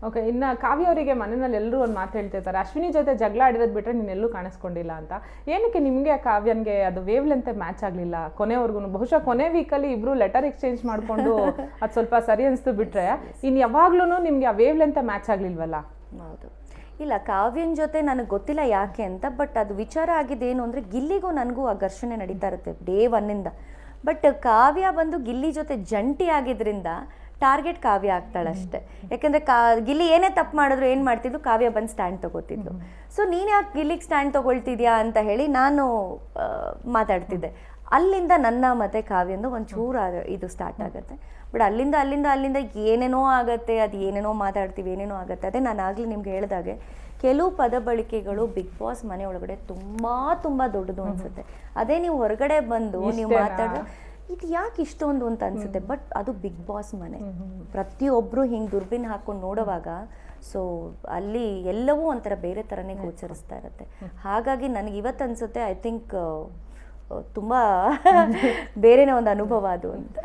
Okay, ಇನ್ನು ಕಾವ್ಯ ಅವರಿಗೆ ಮನೆಯಲ್ಲಿ ಎಲ್ಲರೂ ಒಂದು ಮಾತು ಹೇಳ್ತಿರ್ತಾರೆ, ಅಶ್ವಿನಿ ಜೊತೆ ಜಗಳ ಆಡಿರೋದು ಬಿಟ್ಟರೆ ನೀನೆಲ್ಲೂ ಕಾಣಿಸ್ಕೊಂಡಿಲ್ಲ ಅಂತ. ಏನಕ್ಕೆ ನಿಮಗೆ ಕಾವ್ಯನ್ಗೆ ಅದು ವೇವ್ ಲೆಂತ್ ಮ್ಯಾಚ್ ಆಗಲಿಲ್ಲ ಕೊನೆವರೆಗೂ? ಬಹುಶಃ ಕೊನೆ ವೀಕಲ್ಲಿ ಇಬ್ರು ಲೆಟರ್ ಎಕ್ಸ್ಚೇಂಜ್ ಮಾಡಿಕೊಂಡು ಅದು ಸ್ವಲ್ಪ ಸರಿ ಅನಿಸ್ತು ಬಿಟ್ರೆ ಇನ್ನು ಯಾವಾಗ್ಲೂ ನಿಮಗೆ ಆ ವೇವ್ ಲೆಂತ್ ಮ್ಯಾಚ್ ಆಗಲಿಲ್ವಲ್ಲ? ಹೌದು, ಇಲ್ಲ ಕಾವ್ಯನ ಜೊತೆ ನನಗೆ ಗೊತ್ತಿಲ್ಲ ಯಾಕೆ ಅಂತ, ಬಟ್ ಅದು ವಿಚಾರ ಆಗಿದ್ದೇನು ಅಂದರೆ ಗಿಲ್ಲಿಗೂ ನನಗೂ ಆ ಘರ್ಷಣೆ ನಡೀತಾ ಇರುತ್ತೆ ಡೇ ಒನ್ನಿಂದ. ಬಟ್ ಕಾವ್ಯ ಬಂದು ಗಿಲ್ಲಿ ಜೊತೆ ಜಂಟಿ ಆಗಿದ್ರಿಂದ ಟಾರ್ಗೆಟ್ ಕಾವ್ಯ ಆಗ್ತಾಳೆ ಅಷ್ಟೇ. ಯಾಕೆಂದರೆ ಗಿಲ್ಲಿ ಏನೇ ತಪ್ಪು ಮಾಡಿದ್ರು ಏನು ಮಾಡ್ತಿದ್ರು, ಕಾವ್ಯ ಬಂದು ಸ್ಟ್ಯಾಂಡ್ ತೊಗೋತಿದ್ಲು. ಸೊ ನೀನು ಯಾಕೆ ಗಿಲ್ಲಿಗೆ ಸ್ಟ್ಯಾಂಡ್ ತೊಗೊಳ್ತಿದ್ಯಾ ಅಂತ ಹೇಳಿ ನಾನು ಮಾತಾಡ್ತಿದ್ದೆ. ಅಲ್ಲಿಂದ ನನ್ನ ಮತ್ತು ಕಾವ್ಯಂದು ಒಂಚೂರು ಇದು ಸ್ಟಾರ್ಟ್ ಆಗುತ್ತೆ. ಬಟ್ ಅಲ್ಲಿಂದ ಏನೇನೋ ಆಗುತ್ತೆ, ಅದು ಏನೇನೋ ಮಾತಾಡ್ತೀವಿ, ಏನೇನೋ ಆಗುತ್ತೆ. ಅದೇ ನಾನು ಆಗಲಿ ನಿಮ್ಗೆ ಹೇಳಿದಾಗೆ ಕೆಲವು ಪದ ಬಳಕೆಗಳು ಬಿಗ್ ಬಾಸ್ ಮನೆ ಒಳಗಡೆ ತುಂಬ ದೊಡ್ಡದು ಅನಿಸುತ್ತೆ. ಅದೇ ನೀವು ಹೊರಗಡೆ ಬಂದು ನೀವು ಮಾತಾಡಿದ್ರೆ ಇದು ಯಾಕೆ ಇಷ್ಟೊಂದು ಅಂತ ಅನಿಸುತ್ತೆ. ಬಟ್ ಅದು ಬಿಗ್ ಬಾಸ್ ಮನೆ, ಪ್ರತಿಯೊಬ್ಬರು ಹಿಂಗೆ ದುರ್ಬಿನ್ ಹಾಕ್ಕೊಂಡು ನೋಡುವಾಗ ಸೊ ಅಲ್ಲಿ ಎಲ್ಲವೂ ಒಂಥರ ಬೇರೆ ಥರನೇ ಗೋಚರಿಸ್ತಾ ಇರುತ್ತೆ. ಹಾಗಾಗಿ ನನಗೆ ಇವತ್ತು ಅನಿಸುತ್ತೆ, ಐ ಥಿಂಕ್ ತುಂಬ ಬೇರೆನೇ ಒಂದು ಅನುಭವ ಅದು ಅಂತ.